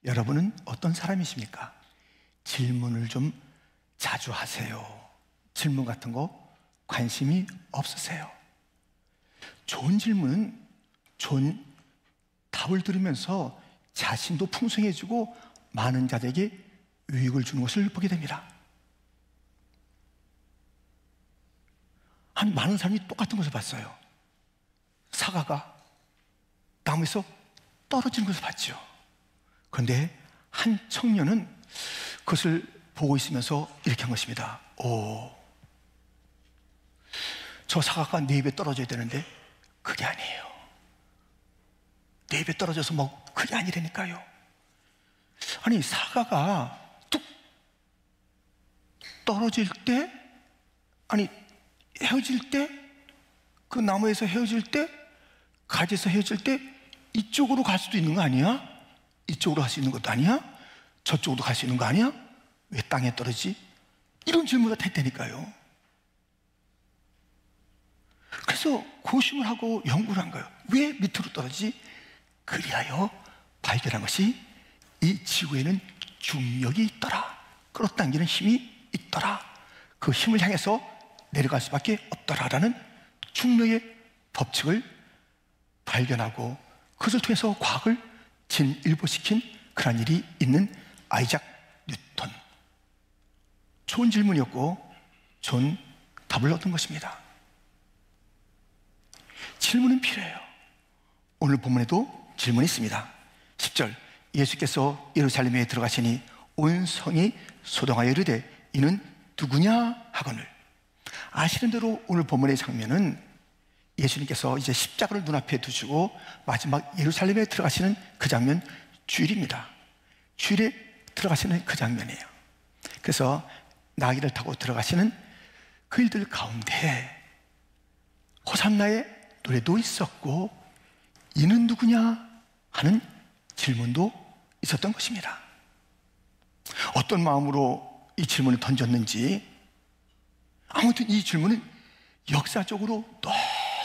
여러분은 어떤 사람이십니까? 질문을 좀 자주 하세요. 질문 같은 거 관심이 없으세요. 좋은 질문은 좋은 답을 들으면서 자신도 풍성해지고 많은 자들에게 유익을 주는 것을 보게 됩니다. 한 많은 사람이 똑같은 것을 봤어요. 사과가 나무에서 떨어지는 것을 봤죠. 그런데 한 청년은 그것을 보고 있으면서 이렇게 한 것입니다. 저 사과가 내 입에 떨어져야 되는데 그게 아니에요. 내 입에 떨어져서 뭐 그게 아니라니까요. 아니, 사과가 뚝 떨어질 때, 아니 헤어질 때, 그 나무에서 헤어질 때, 가지에서 헤어질 때 이쪽으로 갈 수도 있는 거 아니야? 이쪽으로 갈 수 있는 것도 아니야? 저쪽으로 갈 수 있는 거 아니야? 왜 땅에 떨어지지? 이런 질문을 했다니까요. 그래서 고심을 하고 연구를 한 거예요. 왜 밑으로 떨어지지? 그리하여 발견한 것이 이 지구에는 중력이 있더라. 끌어당기는 힘이 있더라. 그 힘을 향해서 내려갈 수밖에 없더라라는 중력의 법칙을 발견하고 그것을 통해서 과학을 진일보시킨 그런 일이 있는 아이작 뉴턴. 좋은 질문이었고 좋은 답을 얻은 것입니다. 질문은 필요해요. 오늘 본문에도 질문이 있습니다. 10절, 예수께서 예루살렘에 들어가시니 온 성이 소동하여 이르되 이는 누구냐 하거늘. 아시는 대로 오늘 본문의 장면은 예수님께서 이제 십자가를 눈앞에 두시고 마지막 예루살렘에 들어가시는 그 장면, 주일입니다. 주일에 들어가시는 그 장면이에요. 그래서 나귀를 타고 들어가시는 그 일들 가운데 호산나의 노래도 있었고 이는 누구냐 하는 질문도 있었던 것입니다. 어떤 마음으로 이 질문을 던졌는지, 아무튼 이 질문은 역사적으로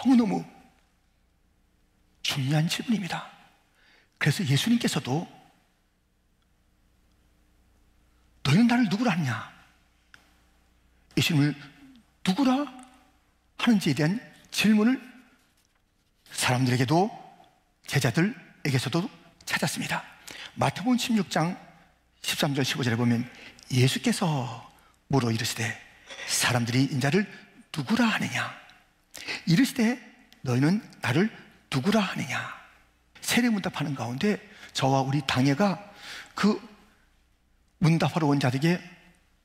너무너무 중요한 질문입니다. 그래서 예수님께서도 너희는 나를 누구라 하냐, 예수님을 누구라 하는지에 대한 질문을 사람들에게도 제자들에게서도 찾았습니다. 마태복음 16장 13절 15절에 보면 예수께서 물어 이르시되 사람들이 인자를 누구라 하느냐, 이르시되 너희는 나를 누구라 하느냐. 세례문답하는 가운데 저와 우리 당회가 그 문답하러 온 자들에게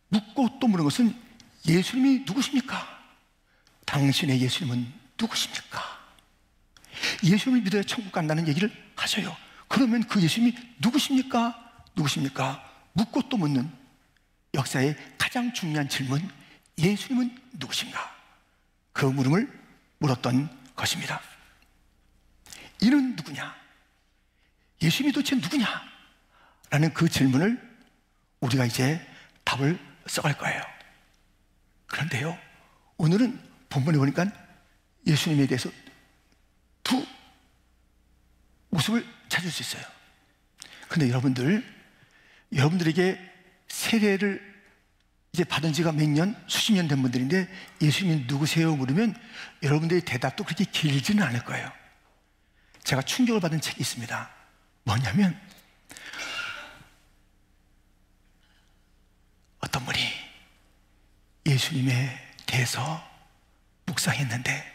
묻고 또 물은 것은 예수님이 누구십니까? 당신의 예수님은 누구십니까? 예수님을 믿어야 천국 간다는 얘기를 하셔요. 그러면 그 예수님이 누구십니까? 누구십니까? 묻고 또 묻는 역사의 가장 중요한 질문, 예수님은 누구신가? 그 물음을 물었던 것입니다. 이는 누구냐? 예수님이 도대체 누구냐? 라는 그 질문을 우리가 이제 답을 써갈 거예요. 그런데요, 오늘은 본문에 보니까 예수님에 대해서 두 모습을 찾을 수 있어요. 그런데 여러분들에게 세례를 이제 받은 지가 몇 년, 수십 년 된 분들인데 예수님이 누구세요? 물으면 여러분들의 대답도 그렇게 길지는 않을 거예요. 제가 충격을 받은 책이 있습니다. 뭐냐면 어떤 분이 예수님에 대해서 묵상했는데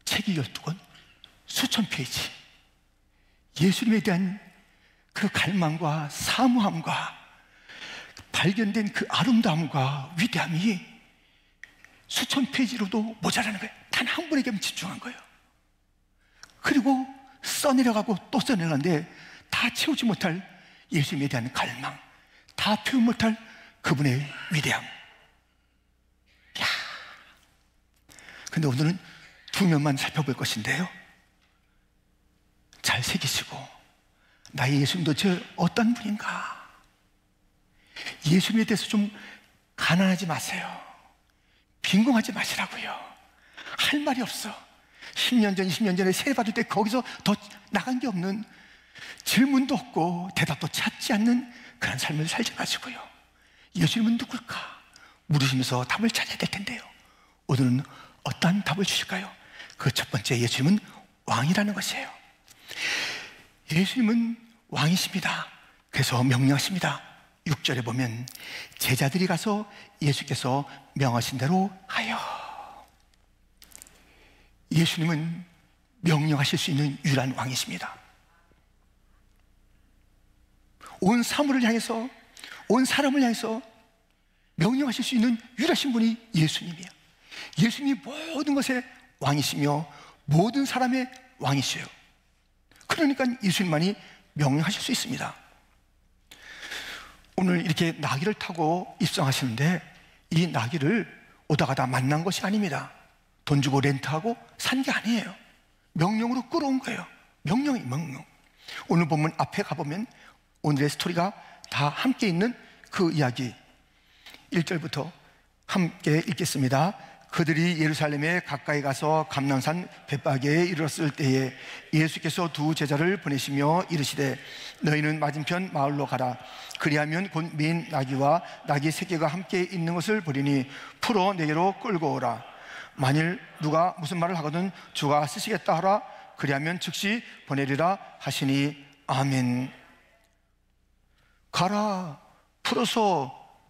책이 12권, 수천 페이지, 예수님에 대한 그 갈망과 사모함과 발견된 그 아름다움과 위대함이 수천 페이지로도 모자라는 거예요. 단 한 분에게만 집중한 거예요. 그리고 써내려가고 또 써내려가는데 다 채우지 못할 예수님에 대한 갈망, 다 표현 못할 그분의 위대함. 근데 오늘은 두 면만 살펴볼 것인데요, 잘 새기시고 나의 예수님 도대체 어떤 분인가? 예수님에 대해서 좀 가난하지 마세요. 빈궁하지 마시라고요. 할 말이 없어. 10년 전, 20년 전에 세례 받을 때 거기서 더 나간 게 없는 질문도 없고 대답도 찾지 않는 그런 삶을 살지 마시고요, 예수님은 누굴까 물으시면서 답을 찾아야 될 텐데요, 오늘은 어떠한 답을 주실까요? 그 첫 번째, 예수님은 왕이라는 것이에요. 예수님은 왕이십니다. 그래서 명령하십니다. 6절에 보면 제자들이 가서 예수께서 명하신 대로 하여. 예수님은 명령하실 수 있는 유일한 왕이십니다. 온 사물을 향해서, 온 사람을 향해서 명령하실 수 있는 유일하신 분이 예수님이야. 예수님이 모든 것의 왕이시며 모든 사람의 왕이시요, 그러니까 예수님만이 명령하실 수 있습니다. 오늘 이렇게 나귀를 타고 입성하시는데 이 나귀를 오다 가다 만난 것이 아닙니다. 돈 주고 렌트하고 산 게 아니에요. 명령으로 끌어온 거예요. 명령이 명령. 오늘 본문 앞에 가보면 오늘의 스토리가 다 함께 있는 그 이야기, 1절부터 함께 읽겠습니다. 그들이 예루살렘에 가까이 가서 감람산 벳바게에 이르렀을 때에 예수께서 두 제자를 보내시며 이르시되 너희는 맞은편 마을로 가라. 그리하면 곧 민 나귀와 나귀 새끼가 함께 있는 것을 보리니 풀어 내게로 끌고 오라. 만일 누가 무슨 말을 하거든 주가 쓰시겠다 하라. 그리하면 즉시 보내리라 하시니 아멘. 가라, 풀어서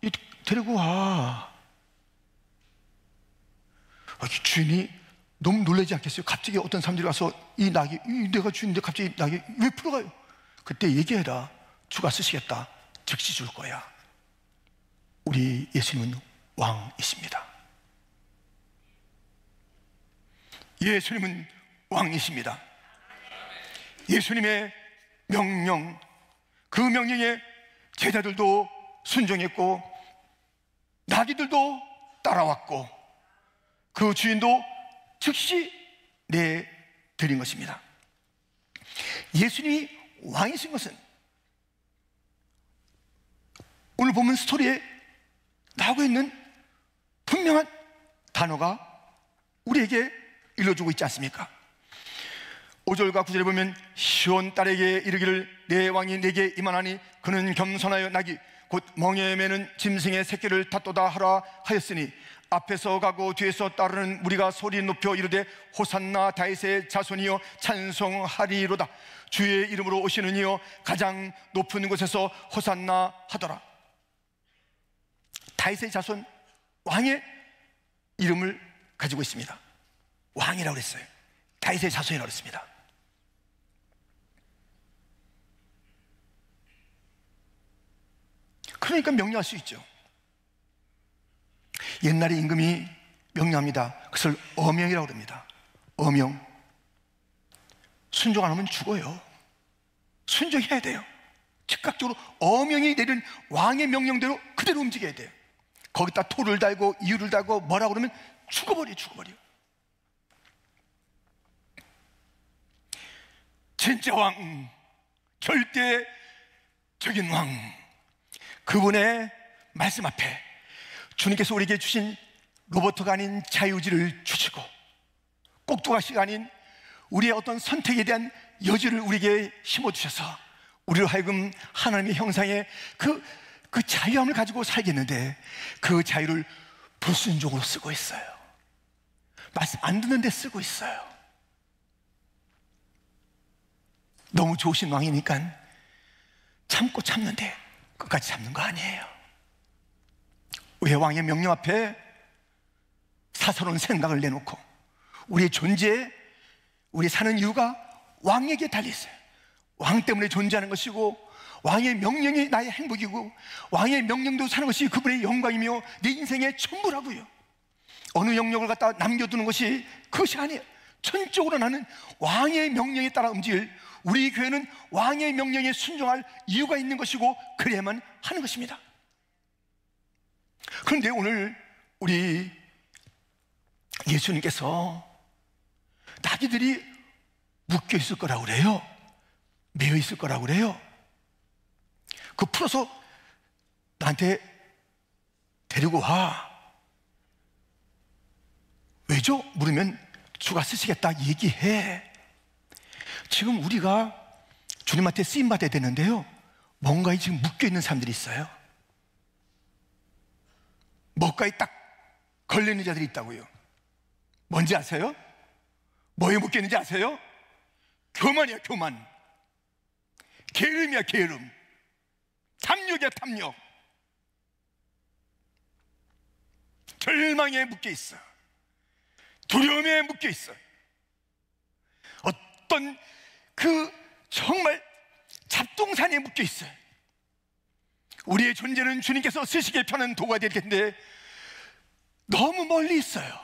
데리고 와. 주인이 너무 놀라지 않겠어요? 갑자기 어떤 사람들이 와서 이 나귀, 내가 주인인데 갑자기 나귀 왜 풀어가요? 그때 얘기해라. 주가 쓰시겠다. 즉시 줄 거야. 우리 예수님은 왕이십니다. 예수님은 왕이십니다. 예수님의 명령, 그 명령에 제자들도 순종했고 나귀들도 따라왔고 그 주인도 즉시 내드린 것입니다. 예수님이 왕이신 것은 오늘 보면 스토리에 나오고 있는 분명한 단어가 우리에게 일러주고 있지 않습니까? 5절과 9절에 보면 시온 딸에게 이르기를 내 왕이 내게 임하나니 그는 겸손하여 나귀 곧 멍에 매는 짐승의 새끼를 탔도다 하라 하였으니 앞에서 가고 뒤에서 따르는 무리가 소리 높여 이르되 호산나 다윗의 자손이여 찬송하리로다. 주의 이름으로 오시는 이여 가장 높은 곳에서 호산나 하더라. 다윗의 자손, 왕의 이름을 가지고 있습니다. 왕이라고 그랬어요. 다윗의 자손이라고 그랬습니다. 그러니까 명령할 수 있죠. 옛날에 임금이 명령합니다. 그것을 어명이라고 합니다. 어명. 순종 안 하면 죽어요. 순종해야 돼요. 즉각적으로 어명이 내린 왕의 명령대로 그대로 움직여야 돼요. 거기다 토를 달고 이유를 달고 뭐라고 그러면 죽어버려. 진짜 왕, 절대적인 왕, 그분의 말씀 앞에 주님께서 우리에게 주신 로버트가 아닌 자유의지를 주시고 꼭두가시가 아닌 우리의 어떤 선택에 대한 여지를 우리에게 심어주셔서 우리로 하여금 하나님의 형상의 그 자유함을 가지고 살겠는데 그 자유를 불순종으로 쓰고 있어요. 말씀 안 듣는데 쓰고 있어요. 너무 좋으신 왕이니까 참는데 끝까지 참는 거 아니에요. 왜 왕의 명령 앞에 사사로운 생각을 내놓고 우리의 존재, 우리 사는 이유가 왕에게 달려있어요. 왕 때문에 존재하는 것이고 왕의 명령이 나의 행복이고 왕의 명령도 사는 것이 그분의 영광이며 내 인생의 전부라고요. 어느 영역을 갖다 남겨두는 것이 그것이 아니에요. 전적으로 나는 왕의 명령에 따라 움직일, 우리 교회는 왕의 명령에 순종할 이유가 있는 것이고 그래야만 하는 것입니다. 그런데 오늘 우리 예수님께서 나귀들이 묶여 있을 거라고 그래요. 매여 있을 거라고 그래요. 그 풀어서 나한테 데리고 와. 왜죠? 물으면 주가 쓰시겠다 얘기해. 지금 우리가 주님한테 쓰임받아야 되는데요, 뭔가에 지금 묶여있는 사람들이 있어요. 뭔가에 딱 걸려있는 자들이 있다고요. 뭔지 아세요? 뭐에 묶여있는지 아세요? 교만이야, 교만. 게으름이야, 게으름. 탐욕이야, 탐욕. 절망에 묶여있어. 두려움에 묶여있어. 어떤 그 정말 잡동산에 묶여있어요. 우리의 존재는 주님께서 쓰시기에 편한 도구가 될 텐데 너무 멀리 있어요.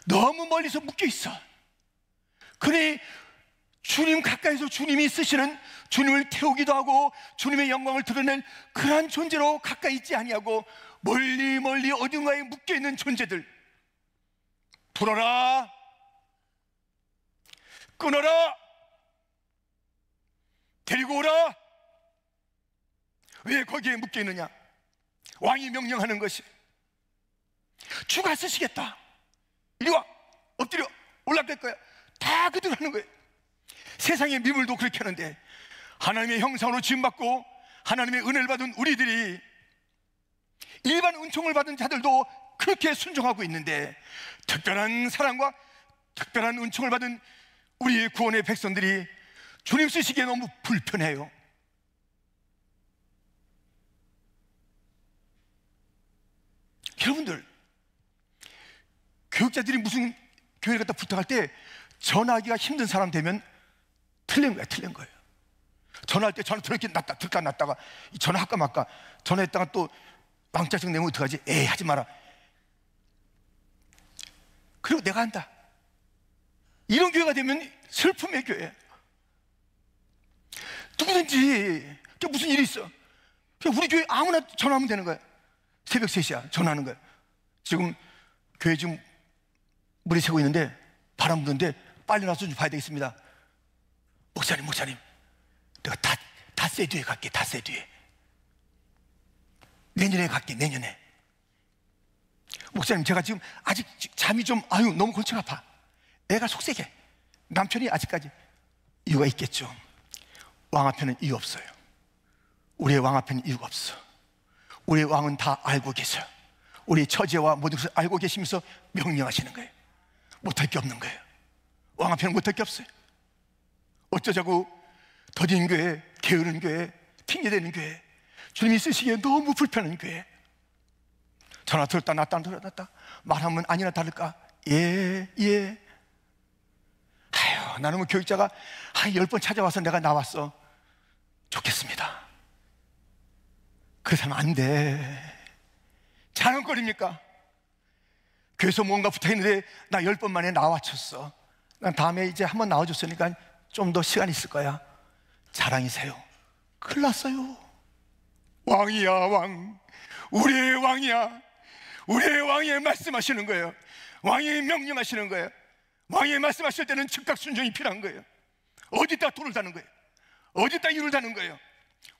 너무 멀리서 묶여있어. 그래, 주님 가까이서 주님이 쓰시는, 주님을 태우기도 하고 주님의 영광을 드러낼 그러한 존재로 가까이 있지 아니하고 멀리 멀리 어딘가에 묶여있는 존재들, 풀어라, 끊어라, 데리고 오라. 왜 거기에 묶여있느냐? 왕이 명령하는 것이 주가 쓰시겠다, 이리 와, 엎드려, 올라갈 거야, 다 그대로 하는 거예요. 세상의 미물도 그렇게 하는데 하나님의 형상으로 지음받고 하나님의 은혜를 받은 우리들이, 일반 은총을 받은 자들도 그렇게 순종하고 있는데, 특별한 사랑과 특별한 은총을 받은 우리의 구원의 백성들이 주님 쓰시기에 너무 불편해요. 여러분들, 교육자들이 무슨 교회를 갖다 부탁할 때 전화하기가 힘든 사람 되면 틀린 거야, 틀린 거예요. 전화할 때 전화 들을게 놨다, 들까 놨다가 전화할까 말까, 전화했다가 또 왕짜증 내면 어떡하지? 에이, 하지 마라. 그리고 내가 한다. 이런 교회가 되면 슬픔의 교회. 누구든지 무슨 일이 있어, 그냥 우리 교회 아무나 전화하면 되는 거야. 새벽 3시야, 전화하는 거야. 지금 교회 지금 물이 새고 있는데 바람 부는데 빨리 나와서 좀 봐야 되겠습니다. 목사님, 내가 닷새 뒤에 갈게, 닷새 뒤에. 내년에 갈게, 내년에. 목사님, 제가 지금 아직 잠이 좀, 너무 골치가 아파. 애가 속색해. 남편이 아직까지. 이유가 있겠죠. 왕 앞에는 이유 없어요. 우리의 왕 앞에는 이유가 없어. 우리의 왕은 다 알고 계셔요. 우리의 처지와 모든 것을 알고 계시면서 명령하시는 거예요. 못할 게 없는 거예요. 왕 앞에는 못할 게 없어요. 어쩌자고 더딘 교회, 게으른 교회, 핑계대는 교회, 주님이 쓰시기에 너무 불편한 교회. 전화 들었다 놨다 들었다 말하면 아니나 다를까? 예. 아유, 나는 뭐 교육자가 한 10번 찾아와서 내가 나왔어. 좋겠습니다. 그 사람 안 돼. 자랑거리입니까? 교회에서 뭔가 부탁했는데 나 10번 만에 나와줬어. 난 다음에 이제 한번 나와줬으니까 좀 더 시간 있을 거야. 자랑이세요. 큰일 났어요. 왕이야, 왕. 우리의 왕이야. 우리의 왕이 말씀하시는 거예요. 왕이 명령하시는 거예요. 왕이 말씀하실 때는 즉각 순종이 필요한 거예요. 어디다 돌을 다는 거예요? 어디다 이유를 다는 거예요?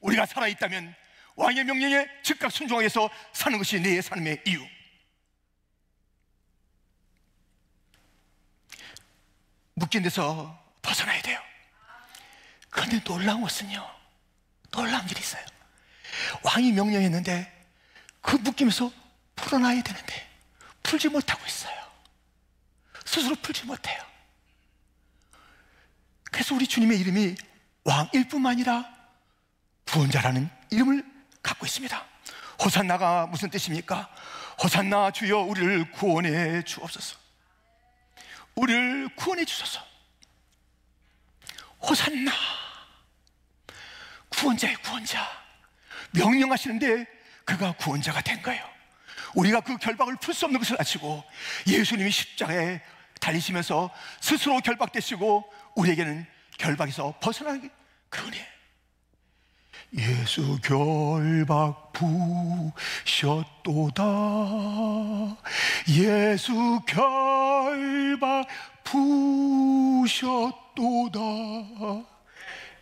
우리가 살아있다면 왕의 명령에 즉각 순종해서 사는 것이 내 삶의 이유. 묶인 데서 벗어나야 돼요. 그런데 놀라운 것은요, 놀라운 일이 있어요. 왕이 명령했는데 그 묶임에서 풀어놔야 되는데 풀지 못하고 있어요. 스스로 풀지 못해요. 그래서 우리 주님의 이름이 왕일 뿐만 아니라 구원자라는 이름을 갖고 있습니다. 호산나가 무슨 뜻입니까? 호산나, 주여 우리를 구원해 주옵소서. 우리를 구원해 주소서. 호산나, 구원자의 구원자. 명령하시는데 그가 구원자가 된 거예요. 우리가 그 결박을 풀 수 없는 것을 아시고 예수님이 십자가에 달리시면서 스스로 결박되시고 우리에게는 결박에서 벗어나는 그 은혜. 예수 결박 부셨도다. 예수 결박 부셨도다.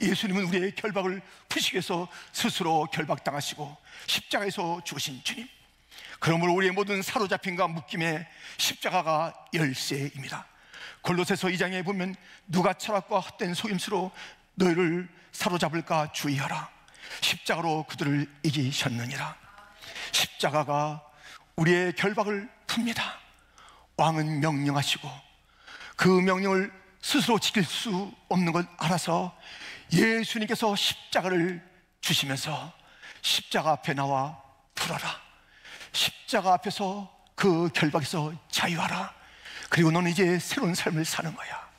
예수님은 우리의 결박을 푸시기 위해서 스스로 결박당하시고 십자가에서 죽으신 주님. 그러므로 우리의 모든 사로잡힘과 묶임의 십자가가 열쇠입니다. 골로새서 2장에 보면 누가 철학과 헛된 속임수로 너희를 사로잡을까 주의하라. 십자가로 그들을 이기셨느니라. 십자가가 우리의 결박을 풉니다. 왕은 명령하시고 그 명령을 스스로 지킬 수 없는 걸 알아서 예수님께서 십자가를 주시면서 십자가 앞에 나와 풀어라. 십자가 앞에서 그 결박에서 자유하라. 그리고 너는 이제 새로운 삶을 사는 거야.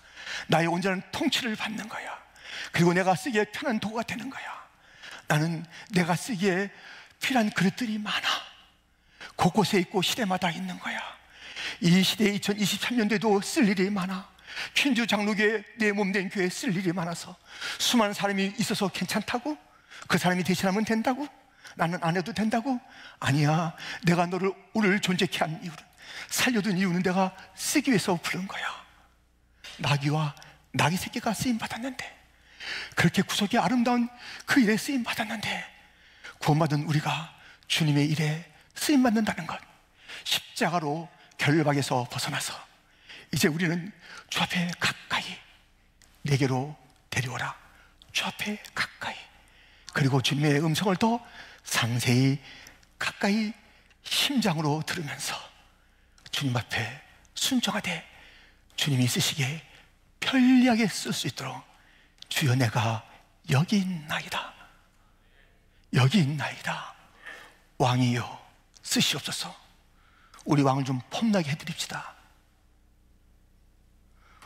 나의 온전한 통치를 받는 거야. 그리고 내가 쓰기에 편한 도구가 되는 거야. 나는 내가 쓰기에 필요한 그릇들이 많아. 곳곳에 있고 시대마다 있는 거야. 이 시대에 2023년도에도 쓸 일이 많아. 퀸즈 장로교회, 내 몸 된 교회에 쓸 일이 많아서 수많은 사람이 있어서 괜찮다고? 그 사람이 대신하면 된다고? 나는 안 해도 된다고? 아니야. 내가 너를 오늘 존재케 한 이유는, 살려둔 이유는 내가 쓰기 위해서 부른 거야. 나귀와 나귀 새끼가 쓰임받았는데, 그렇게 구속이 아름다운 그 일에 쓰임받았는데, 구원받은 우리가 주님의 일에 쓰임받는다는 것, 십자가로 결박에서 벗어나서 이제 우리는 주 앞에 가까이, 내게로 데려오라. 주 앞에 가까이. 그리고 주님의 음성을 더 상세히 가까이 심장으로 들으면서 주님 앞에 순종하되 주님이 쓰시기에 편리하게 쓸 수 있도록, 주여 내가 여기 있나이다, 여기 있나이다, 왕이여 쓰시옵소서. 우리 왕을 좀 폼나게 해드립시다.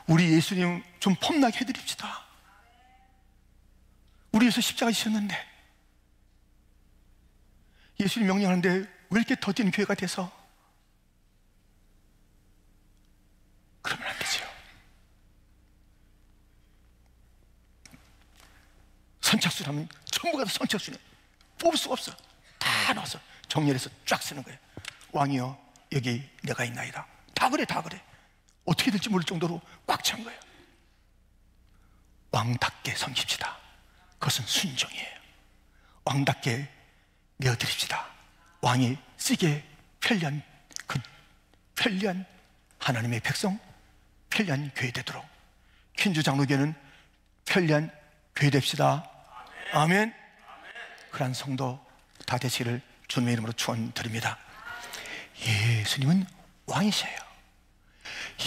우리 예수님 좀 폼나게 해드립시다. 우리 위해서 십자가 지셨는데, 예수님 명령하는데 왜 이렇게 더딘 교회가 돼서? 그러면 안 되죠. 선착순하면 전부가 다 선착순이에요. 뽑을 수가 없어. 다 넣어서 정렬해서 쫙 쓰는 거예요. 왕이여 여기 내가 있나이다. 다 그래, 다 그래. 어떻게 될지 모를 정도로 꽉 찬 거예요. 왕답게 섬깁시다. 그것은 순종이에요. 왕답게 내어드립시다. 왕이 쓰기에 편리한, 그 편리한 하나님의 백성, 편리한 교회 되도록, 퀸즈 장로교회는 편리한 교회 됩시다. 아멘. 그러한 성도 다 되시기를 주님의 이름으로 축원드립니다. 예수님은 왕이셔요.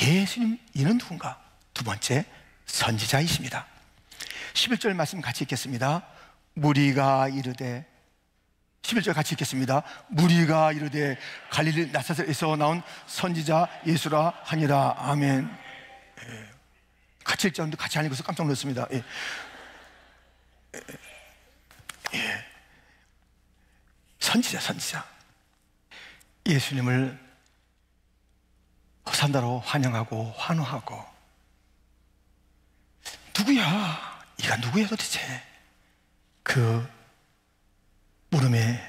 예수님, 이는 누군가? 두 번째, 선지자이십니다. 11절 말씀 같이 읽겠습니다. 무리가 이르되, 11절 같이 읽겠습니다. 무리가 이르되 갈릴리 나사렛에서 나온 선지자 예수라 하니라. 아멘. 예. 같이 읽자는데 같이 안 읽어서 깜짝 놀랐습니다. 예. 예. 선지자. 예수님을 호산나로 환영하고 환호하고, 누구야? 이가 누구야 도대체? 그 물음에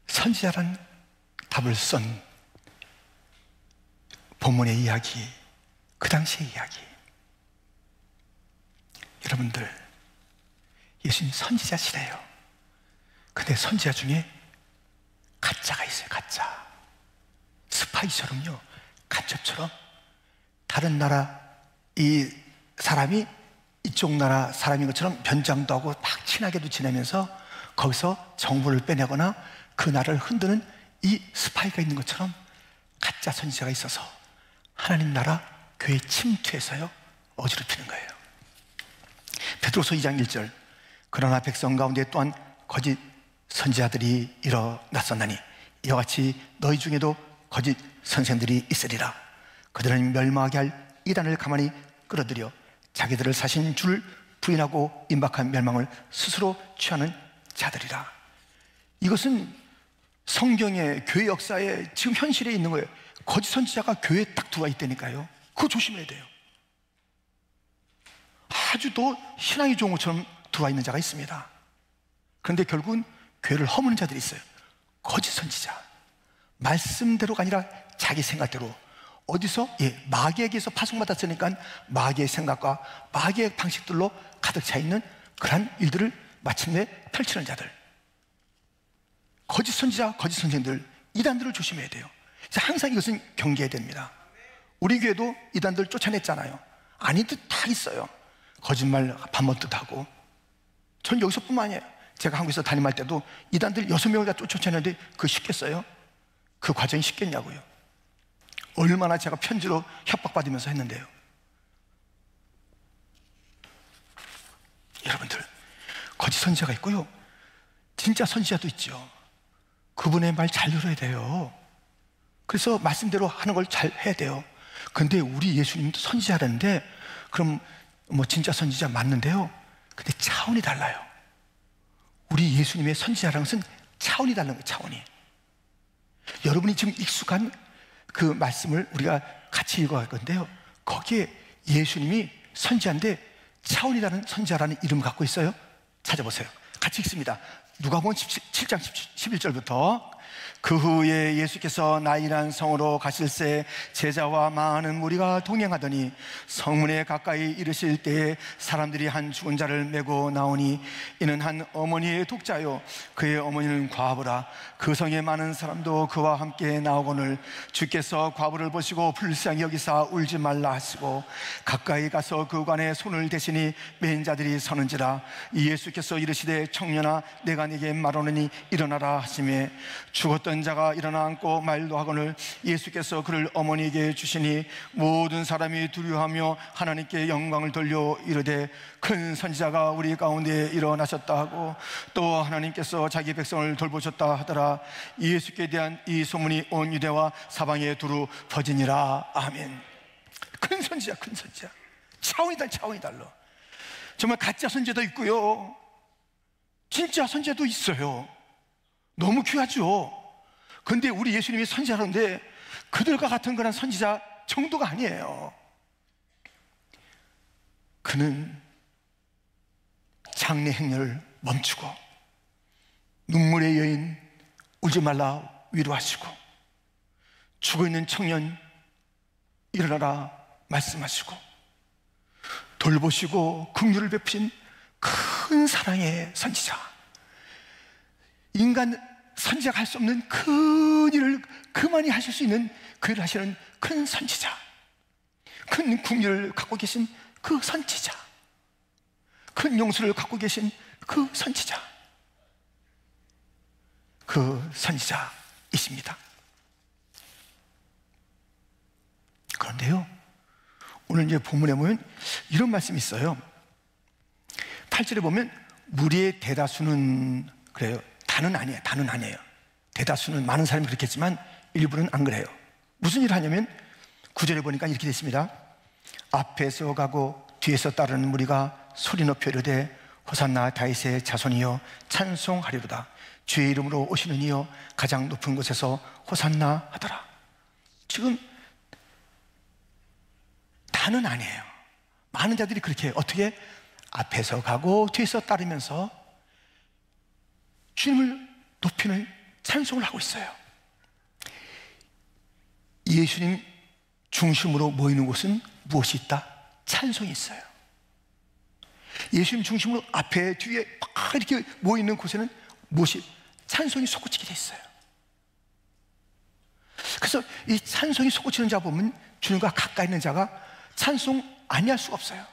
선지자란 답을 쓴 본문의 이야기, 그 당시의 이야기. 여러분들, 예수님 선지자시래요. 근데 선지자 중에 가짜가 있어요. 가짜. 스파이처럼요, 간첩처럼 다른 나라 이 사람이 이쪽 나라 사람인 것처럼 변장도 하고 막 친하게도 지내면서 거기서 정보를 빼내거나 그 나라를 흔드는 이 스파이가 있는 것처럼 가짜 선지자가 있어서 하나님 나라 교회 침투해서요 어지럽히는 거예요. 베드로서 2장 1절, 그러나 백성 가운데 또한 거짓 선지자들이 일어났었나니 이와 같이 너희 중에도 거짓 선생들이 있으리라. 그들은 멸망하게 할 이단을 가만히 끌어들여 자기들을 사신 줄 부인하고 임박한 멸망을 스스로 취하는 자들이라. 이것은 성경의 교회 역사에 지금 현실에 있는 거예요. 거짓 선지자가 교회에 딱 들어와 있다니까요. 그거 조심해야 돼요. 아주 더 신앙이 좋은 것처럼 들어와 있는 자가 있습니다. 그런데 결국은 교회를 허무는 자들이 있어요. 거짓 선지자. 말씀대로가 아니라 자기 생각대로, 어디서? 마귀에게서 파송받았으니까 마귀의 생각과 마귀의 방식들로 가득 차 있는 그러한 일들을 마침내 펼치는 자들, 거짓 선지자, 거짓 선생들, 이단들을 조심해야 돼요. 항상 이것은 경계해야 됩니다. 우리 교회도 이단들 쫓아냈잖아요. 아닌 듯 다 있어요. 거짓말 반번듯 하고. 전 여기서뿐만 아니에요. 제가 한국에서 담임할 때도 이단들 6명을 다 쫓아내는데 그거 쉽겠어요? 그 과정이 쉽겠냐고요. 얼마나 제가 편지로 협박받으면서 했는데요. 여러분들, 거짓 선지자가 있고요, 진짜 선지자도 있죠. 그분의 말 잘 들어야 돼요. 그래서 말씀대로 하는 걸 잘 해야 돼요. 근데 우리 예수님도 선지자라는데, 그럼 뭐 진짜 선지자 맞는데요, 근데 차원이 달라요. 우리 예수님의 선지자라는 것은 차원이 다른 거예요. 차원이. 여러분이 지금 익숙한 그 말씀을 우리가 같이 읽어갈 건데요, 거기에 예수님이 선지자인데 차원이 다른 선지자라는 이름을 갖고 있어요. 찾아보세요. 같이 읽습니다. 누가복음 7장 11절부터. 그 후에 예수께서 나인한 성으로 가실새 제자와 많은 무리가 동행하더니 성문에 가까이 이르실 때에 사람들이 한 죽은 자를 메고 나오니 이는 한 어머니의 독자요 그의 어머니는 과부라. 그 성에 많은 사람도 그와 함께 나오거늘 주께서 과부를 보시고 불쌍히 여기사 울지 말라 하시고 가까이 가서 그 관에 손을 대시니 맨 자들이 서는지라. 예수께서 이르시되 청년아 내가 네게 말하노니 일어나라 하시매 죽었던 자가 일어나 앉고 말도 하거늘 예수께서 그를 어머니에게 주시니 모든 사람이 두려워하며 하나님께 영광을 돌려 이르되 큰 선지자가 우리 가운데 일어나셨다 하고 또 하나님께서 자기 백성을 돌보셨다 하더라. 예수께 대한 이 소문이 온 유대와 사방에 두루 퍼지니라. 아멘. 큰 선지자, 큰 선지자. 차원이 달라. 정말 가짜 선지자도 있고요, 진짜 선지자도 있어요. 너무 귀하죠. 근데 우리 예수님이 선지자라는데 그들과 같은 그런 선지자 정도가 아니에요. 그는 장례 행렬을 멈추고 눈물의 여인 울지 말라 위로하시고 죽어있는 청년 일어나라 말씀하시고 돌보시고 긍휼을 베푸신 큰 사랑의 선지자. 인간 선지자가 할 수 없는 큰 일을 그만이 하실 수 있는 그 일을 하시는 큰 선지자, 큰 긍휼을 갖고 계신 그 선지자, 큰 용서를 갖고 계신 그 선지자, 그 선지자이십니다. 그런데요, 오늘 이제 본문에 보면 이런 말씀이 있어요. 8절에 보면 무리의 대다수는 그래요. 다는 아니에요. 대다수는 많은 사람이 그렇겠지만 일부는 안 그래요. 무슨 일을 하냐면 9절에 보니까 이렇게 되어 있습니다. 앞에서 가고 뒤에서 따르는 무리가 소리 높여 이르되 호산나 다윗의 자손이여 찬송하리로다. 주의 이름으로 오시는 이여 가장 높은 곳에서 호산나 하더라. 지금 다는 아니에요. 많은 자들이 그렇게 어떻게 앞에서 가고 뒤에서 따르면서 주님을 높이는 찬송을 하고 있어요. 예수님 중심으로 모이는 곳은 무엇이 있다? 찬송이 있어요. 예수님 중심으로 앞에 뒤에 막 이렇게 모이는 곳에는 무엇이? 찬송이 솟구치게 돼 있어요. 그래서 이 찬송이 솟구치는 자 보면 주님과 가까이 있는 자가 찬송 아니할 수가 없어요.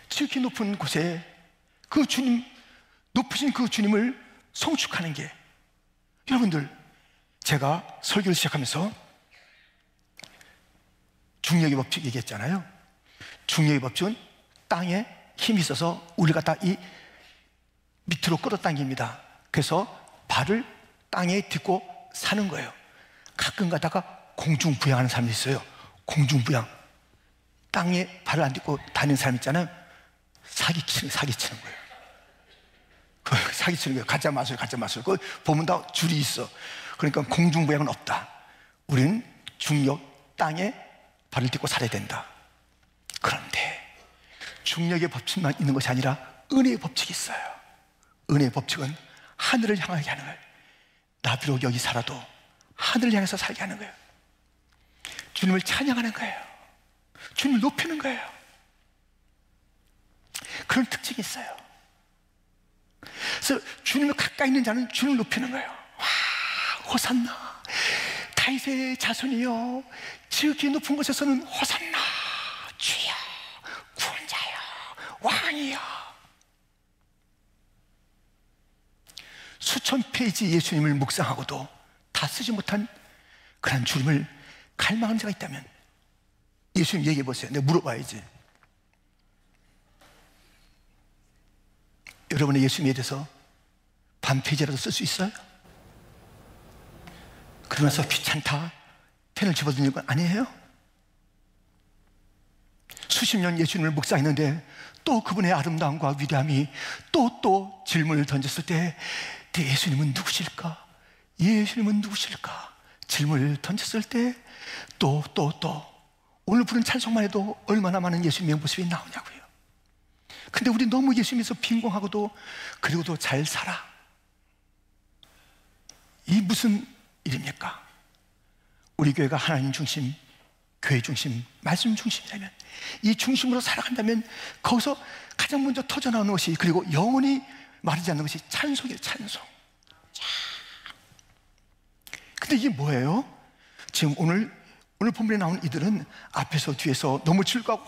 지극히 높은 곳에 그 주님, 높으신 그 주님을 송축하는 게, 여러분들, 제가 설교를 시작하면서 중력의 법칙 얘기했잖아요. 중력의 법칙은 땅에 힘이 있어서 우리가 다 이 밑으로 끌어당깁니다. 그래서 발을 땅에 딛고 사는 거예요. 가끔 가다가 공중부양하는 사람이 있어요. 공중부양. 땅에 발을 안 딛고 다니는 사람 있잖아요. 사기치는 거예요. 사기치는 거예요. 가짜 마술. 그거 보면 다 줄이 있어. 그러니까 공중부양은 없다. 우리는 중력, 땅에 발을 딛고 살아야 된다. 그런데 중력의 법칙만 있는 것이 아니라 은혜의 법칙이 있어요. 은혜의 법칙은 하늘을 향하게 하는 거예요. 나 비록 여기 살아도 하늘을 향해서 살게 하는 거예요. 주님을 찬양하는 거예요. 주님을 높이는 거예요. 그런 특징이 있어요. 그래서 주님을 가까이 있는 자는 주님을 높이는 거예요. 와, 호산나 다윗의 자손이여 지극히 높은 곳에서는 호산나 주여 구원자 왕이야. 수천 페이지 예수님을 묵상하고도 다 쓰지 못한 그런 주님을 갈망하는 자가 있다면 예수님 얘기해 보세요. 내가 물어봐야지. 여러분의 예수님에 대해서 반 페이지라도 쓸 수 있어요? 그러면서 귀찮다 펜을 집어드는 건 아니에요? 수십 년 예수님을 묵상했는데 또 그분의 아름다움과 위대함이 또 질문을 던졌을 때 예수님은 누구실까? 예수님은 누구실까? 질문을 던졌을 때 또 오늘 부른 찬송만 해도 얼마나 많은 예수님의 모습이 나오냐고요. 근데 우리 너무 예수님에서 빈공하고도 그리고도 잘 살아. 이 무슨 일입니까? 우리 교회가 하나님 중심, 교회 중심, 말씀 중심이라면, 이 중심으로 살아간다면 거기서 가장 먼저 터져나오는 것이, 그리고 영원히 마르지 않는 것이 찬송이에요. 찬송. 근데 이게 뭐예요? 지금 오늘 본문에 나온 이들은 앞에서 뒤에서 너무 즐거워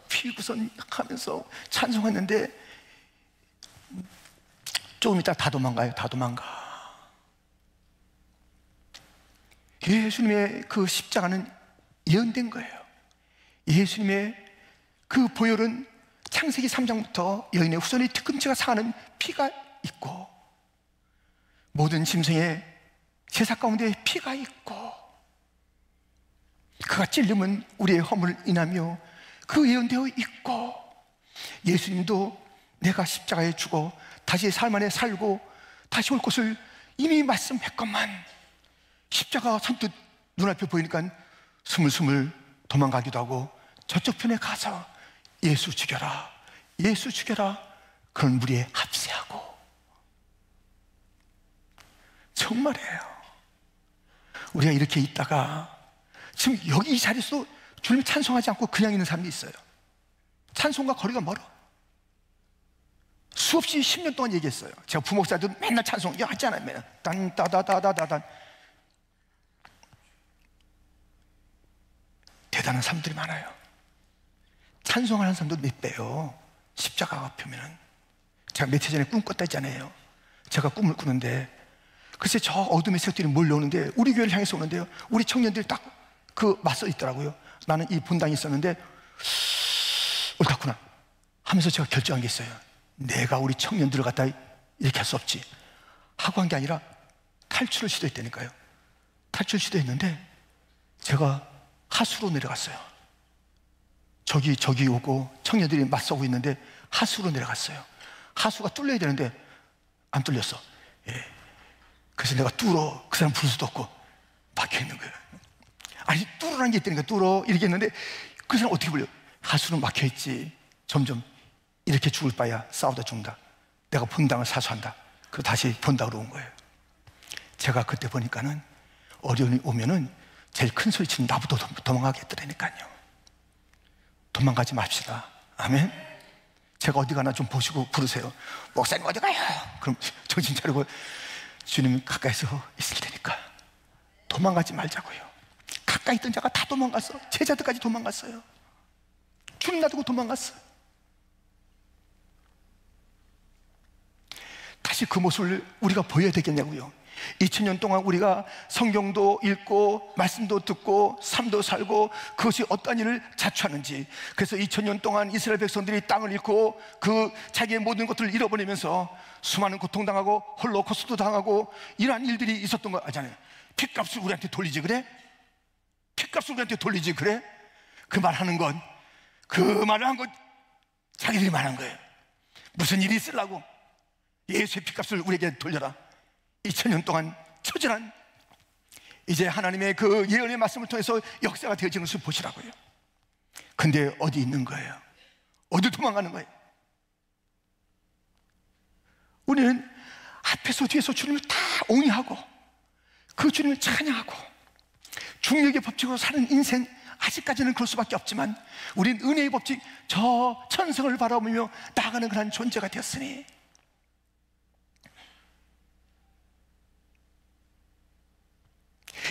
피구선 하면서 찬송했는데 조금 이따 다 도망가요. 다 도망가. 예수님의 그 십자가는 예언된 거예요. 예수님의 그 보혈은 창세기 3장부터 여인의 후손의 뒤꿈치가 상하는 피가 있고, 모든 짐승의 제사 가운데 피가 있고, 그가 찔림은 우리의 허물을 인하며 그 예언되어 있고, 예수님도 내가 십자가에 죽어 다시 삶 안에 살고 다시 올 것을 이미 말씀했건만, 십자가가 선뜻 눈앞에 보이니까 스물스물 도망가기도 하고 저쪽 편에 가서 예수 죽여라, 예수 죽여라, 그런 무리에 합세하고. 정말이에요. 우리가 이렇게 있다가 지금 여기 이 자리에서 주님 찬송하지 않고 그냥 있는 사람이 있어요. 찬송과 거리가 멀어. 수없이 10년 동안 얘기했어요. 제가 부목사도 맨날 찬송 하잖아요. 맨날 딴따다다다다단. 대단한 사람들이 많아요. 찬송하는 사람도 몇 배요. 십자가가 펴면은. 제가 며칠 전에 꿈 꿨다 했잖아요. 제가 꿈을 꾸는데 글쎄 저 어둠의 새들이 몰려오는데 우리 교회를 향해서 오는데요, 우리 청년들이 딱 그 맞서 있더라고요. 나는 이 본당에 있었는데 옳다구나 하면서 제가 결정한 게 있어요. 내가 우리 청년들을 갖다 이렇게 할 수 없지 하고 한 게 아니라 탈출을 시도했다니까요. 탈출 시도했는데 제가 하수로 내려갔어요. 저기 오고 청년들이 맞서고 있는데 하수로 내려갔어요. 하수가 뚫려야 되는데 안 뚫렸어. 예. 그래서 내가 뚫어, 그 사람 부를 수도 없고 막혀 있는 거예요. 아니 뚫으라는 게 있다니까. 뚫어 이렇게 했는데 그 사람 어떻게 불려? 하수는 막혀 있지. 점점 이렇게 죽을 바야 싸우다 죽는다. 내가 본당을 사수한다. 그리고 다시 본당으로 온 거예요. 제가 그때 보니까는 어려움이 오면은 제일 큰 소리 치는 나부터 도망가겠더라니까요. 도망가지 맙시다. 아멘. 제가 어디 가나 좀 보시고 부르세요. 목사님 어디 가요? 그럼 정신 차리고 주님 가까이서 있을 테니까 도망가지 말자고요. 가까이 있던 자가 다 도망갔어. 제자들까지 도망갔어요. 주님 놔두고 도망갔어요. 다시 그 모습을 우리가 보여야 되겠냐고요. 2000년 동안 우리가 성경도 읽고 말씀도 듣고 삶도 살고 그것이 어떤 일을 자초하는지, 그래서 2000년 동안 이스라엘 백성들이 땅을 잃고 그 자기의 모든 것들을 잃어버리면서 수많은 고통당하고 홀로코스트도 당하고 이러한 일들이 있었던 거 알잖아요. 핏값을 우리한테 돌리지 그래? 핏값을 우리한테 돌리지 그래? 그 말하는 건, 그 말을 한 건 자기들이 말한 거예요. 무슨 일이 있으려고 예수의 핏값을 우리에게 돌려라. 2000년 동안 처절한 이제 하나님의 그 예언의 말씀을 통해서 역사가 되어지는 것을 보시라고요. 근데 어디 있는 거예요? 어디 도망가는 거예요? 우리는 앞에서 뒤에서 주님을 다 옹이하고 그 주님을 찬양하고 중력의 법칙으로 사는 인생, 아직까지는 그럴 수밖에 없지만 우린 은혜의 법칙, 저 천성을 바라보며 나아가는 그런 존재가 되었으니,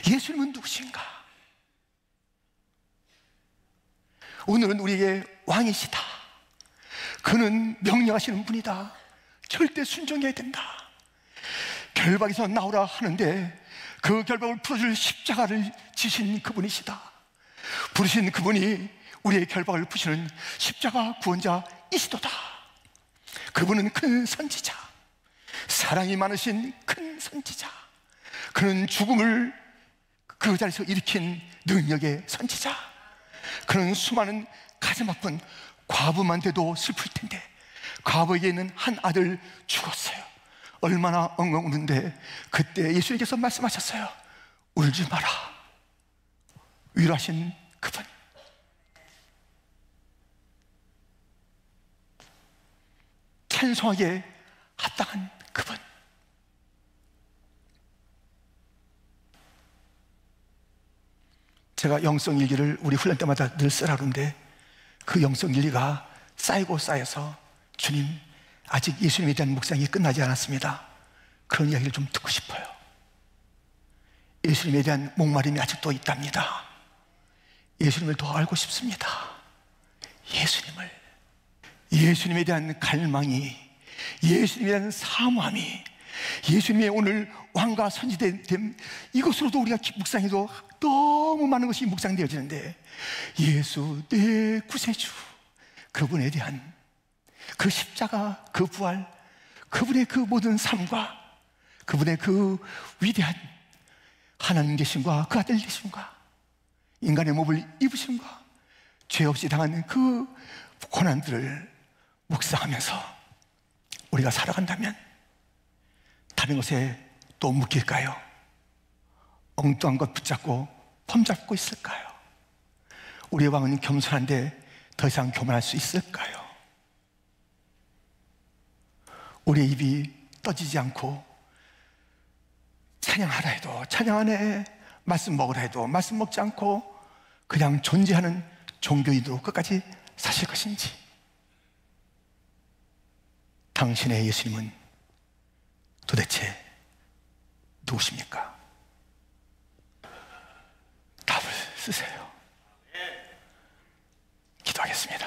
예수님은 누구신가? 오늘은 우리에게 왕이시다, 그는 명령하시는 분이다. 절대 순종해야 된다. 결박에서 나오라 하는데 그 결박을 풀어줄 십자가를 지신 그분이시다. 부르신 그분이 우리의 결박을 푸시는 십자가 구원자이시도다. 그분은 큰 선지자, 사랑이 많으신 큰 선지자. 그는 죽음을 그 자리에서 일으킨 능력의 선지자. 그는 수많은 가슴 아픈 과부만 돼도 슬플 텐데 과부에게는 한 아들 죽었어요. 얼마나 엉엉 우는데 그때 예수님께서 말씀하셨어요. 울지 마라. 위로하신 그분. 찬송하기에 합당한 그분. 제가 영성일기를 우리 훈련 때마다 늘 쓰라 그러는데 그 영성일기가 쌓이고 쌓여서 주님, 아직 예수님에 대한 묵상이 끝나지 않았습니다. 그런 이야기를 좀 듣고 싶어요. 예수님에 대한 목마름이 아직도 있답니다. 예수님을 더 알고 싶습니다. 예수님에 대한 갈망이, 예수님에 대한 사모함이, 예수님의 오늘 왕과 선지된 이것으로도 우리가 묵상해도 너무 많은 것이 묵상되어지는데 예수 내 구세주, 그분에 대한 그 십자가, 그 부활, 그분의 그 모든 삶과 그분의 그 위대한 하나님 되심과 그 아들 되심과 인간의 몸을 입으심과 죄 없이 당한 그 고난들을 묵상하면서 우리가 살아간다면 다른 것에 또 묶일까요? 엉뚱한 것 붙잡고 폼잡고 있을까요? 우리의 왕은 겸손한데 더 이상 교만할 수 있을까요? 우리의 입이 떠지지 않고 찬양하라 해도 찬양 안에, 말씀 먹으라 해도 말씀 먹지 않고 그냥 존재하는 종교인으로 끝까지 사실 것인지, 당신의 예수님은 도대체 누구십니까? 답을 쓰세요. 기도하겠습니다.